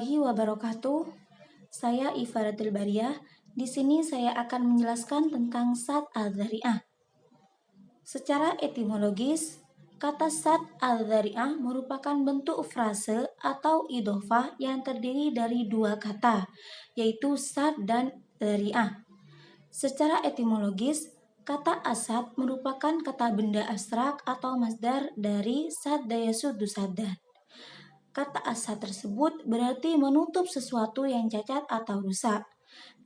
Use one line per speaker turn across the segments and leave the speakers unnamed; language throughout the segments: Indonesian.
warahmatullahi wabarakatuh. Saya Ifadatul Bariyah. Di sini saya akan menjelaskan tentang Sad al-Dzari'ah. Secara etimologis, kata Sad al-Dzari'ah merupakan bentuk frase atau idhofah yang terdiri dari dua kata, yaitu sad dan dzari'ah. Secara etimologis, kata asad merupakan kata benda abstrak atau masdar dari sadda yasuddu saddan. Kata asad tersebut berarti menutup sesuatu yang cacat atau rusak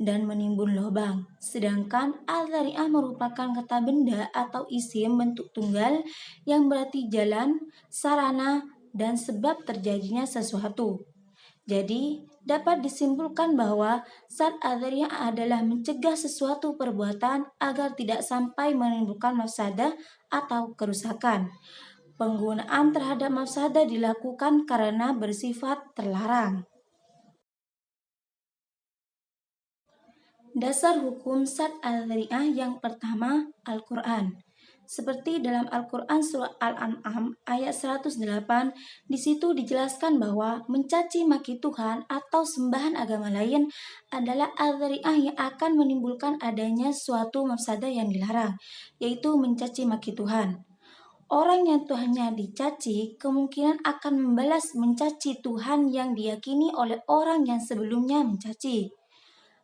dan menimbun lubang. Sedangkan al-dzari'ah merupakan kata benda atau isim bentuk tunggal yang berarti jalan, sarana, dan sebab terjadinya sesuatu. Jadi, dapat disimpulkan bahwa sad al-dzari'ah adalah mencegah sesuatu perbuatan agar tidak sampai menimbulkan mafsadah atau kerusakan. Penggunaan terhadap mafsadah dilakukan karena bersifat terlarang. Dasar hukum sad al-dzari'ah yang pertama, Al-Quran. Seperti dalam Al-Quran surah Al-An'am ayat 108, di situ dijelaskan bahwa mencaci maki Tuhan atau sembahan agama lain adalah al-dzari'ah yang akan menimbulkan adanya suatu mafsadah yang dilarang, yaitu mencaci maki Tuhan. Orang yang Tuhannya dicaci kemungkinan akan membalas mencaci Tuhan yang diyakini oleh orang yang sebelumnya mencaci.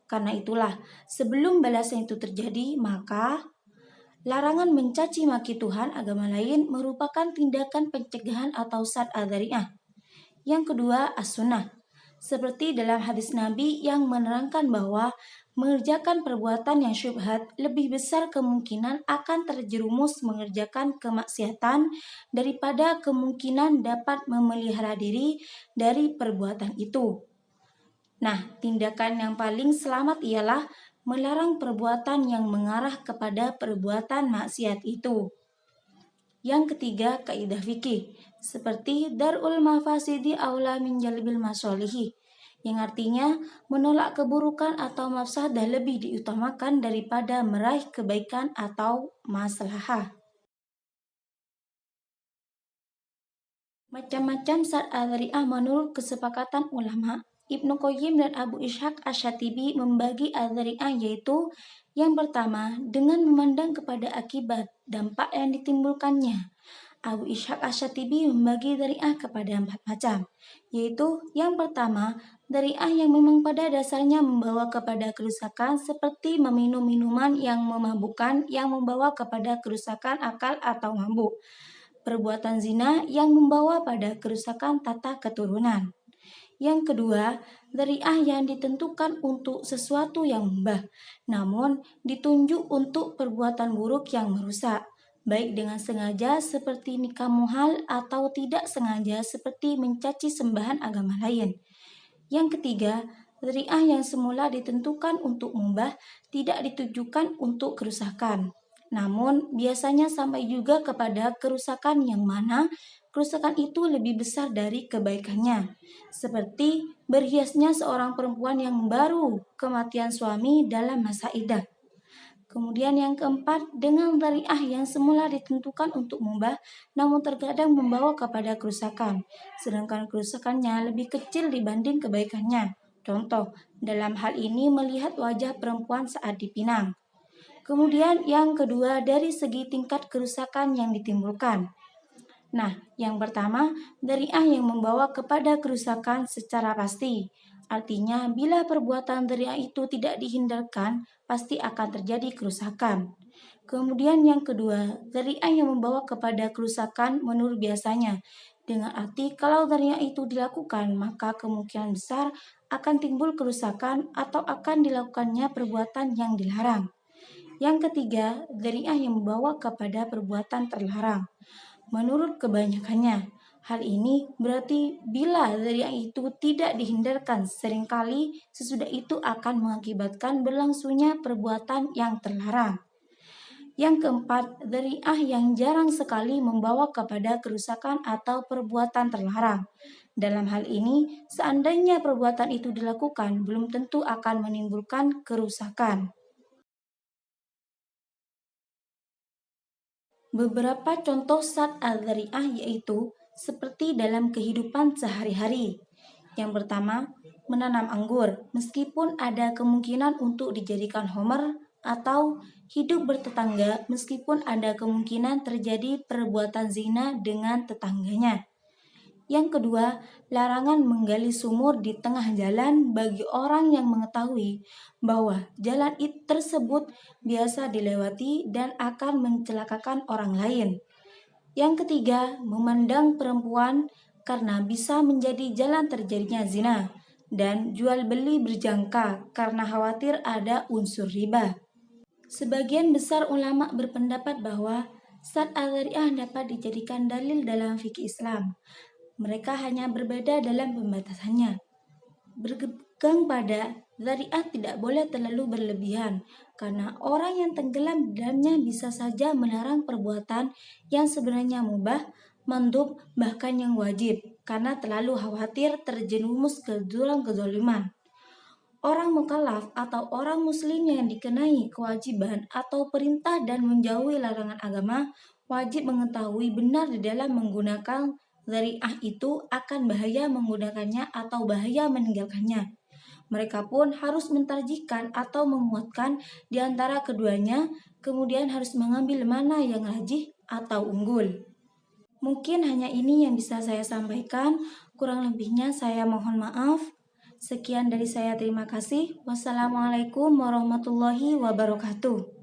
Karena itulah, sebelum balasan itu terjadi, maka larangan mencaci maki Tuhan agama lain merupakan tindakan pencegahan atau sad al-dzari'ah. Yang kedua, as-sunnah. Seperti dalam hadis Nabi yang menerangkan bahwa mengerjakan perbuatan yang syubhat lebih besar kemungkinan akan terjerumus mengerjakan kemaksiatan daripada kemungkinan dapat memelihara diri dari perbuatan itu. Nah, tindakan yang paling selamat ialah melarang perbuatan yang mengarah kepada perbuatan maksiat itu. Yang ketiga, kaidah fikih, seperti darul mafasidi aula min jalbil masolihi, yang artinya menolak keburukan atau mafsadah lebih diutamakan daripada meraih kebaikan atau maslahah. Macam-macam sad al-dzari'ah menurut kesepakatan ulama. Ibnu Qayyim dan Abu Ishaq Asy-Syatibi membagi al-dzari'ah yaitu yang pertama, dengan memandang kepada akibat dampak yang ditimbulkannya. Abu Ishaq Asy-Syatibi membagi dzari'ah kepada 4 macam, yaitu yang pertama, dzari'ah yang memang pada dasarnya membawa kepada kerusakan seperti meminum minuman yang memabukkan yang membawa kepada kerusakan akal atau mabuk. Perbuatan zina yang membawa pada kerusakan tata keturunan. Yang kedua, dzari'ah yang ditentukan untuk sesuatu yang mubah, namun ditunjuk untuk perbuatan buruk yang merusak, baik dengan sengaja seperti nikah muhal atau tidak sengaja seperti mencaci sembahan agama lain. Yang ketiga, dzari'ah yang semula ditentukan untuk mubah tidak ditujukan untuk kerusakan, namun biasanya sampai juga kepada kerusakan yang mana kerusakan itu lebih besar dari kebaikannya, seperti berhiasnya seorang perempuan yang baru kematian suami dalam masa iddah. Kemudian yang keempat, dengan dzari'ah yang semula ditentukan untuk mubah, namun terkadang membawa kepada kerusakan, sedangkan kerusakannya lebih kecil dibanding kebaikannya. Contoh, dalam hal ini melihat wajah perempuan saat dipinang. Kemudian yang kedua, dari segi tingkat kerusakan yang ditimbulkan. Nah, yang pertama, dzari'ah yang membawa kepada kerusakan secara pasti. Artinya, bila perbuatan dzari'ah itu tidak dihindarkan, pasti akan terjadi kerusakan. Kemudian yang kedua, dzari'ah yang membawa kepada kerusakan menurut biasanya. Dengan arti, kalau dzari'ah itu dilakukan, maka kemungkinan besar akan timbul kerusakan atau akan dilakukannya perbuatan yang dilarang. Yang ketiga, dzari'ah yang membawa kepada perbuatan terlarang. Menurut kebanyakannya, hal ini berarti bila dzari'ah itu tidak dihindarkan seringkali sesudah itu akan mengakibatkan berlangsungnya perbuatan yang terlarang. Yang keempat, dzari'ah yang jarang sekali membawa kepada kerusakan atau perbuatan terlarang. Dalam hal ini, seandainya perbuatan itu dilakukan, belum tentu akan menimbulkan kerusakan. Beberapa contoh sad al-dzari'ah yaitu seperti dalam kehidupan sehari-hari. Yang pertama, menanam anggur, meskipun ada kemungkinan untuk dijadikan homer, atau hidup bertetangga meskipun ada kemungkinan terjadi perbuatan zina dengan tetangganya. Yang kedua, larangan menggali sumur di tengah jalan bagi orang yang mengetahui bahwa jalan tersebut biasa dilewati dan akan mencelakakan orang lain. Yang ketiga, memandang perempuan karena bisa menjadi jalan terjadinya zina dan jual beli berjangka karena khawatir ada unsur riba. Sebagian besar ulama berpendapat bahwa Sad al-Dzari'ah dapat dijadikan dalil dalam fikih Islam. Mereka hanya berbeda dalam pembatasannya. Berpegang pada dzari'ah tidak boleh terlalu berlebihan, karena orang yang tenggelam di dalamnya bisa saja melarang perbuatan yang sebenarnya mubah, mandub, bahkan yang wajib, karena terlalu khawatir terjerumus ke jurang kezaliman. Orang mukallaf atau orang muslim yang dikenai kewajiban atau perintah dan menjauhi larangan agama wajib mengetahui benar di dalam menggunakan dzari'ah itu akan bahaya menggunakannya atau bahaya meninggalkannya. Mereka pun harus mentarjihkan atau menguatkan di antara keduanya, kemudian harus mengambil mana yang rajih atau unggul. Mungkin hanya ini yang bisa saya sampaikan, kurang lebihnya saya mohon maaf. Sekian dari saya, terima kasih. Wassalamualaikum warahmatullahi wabarakatuh.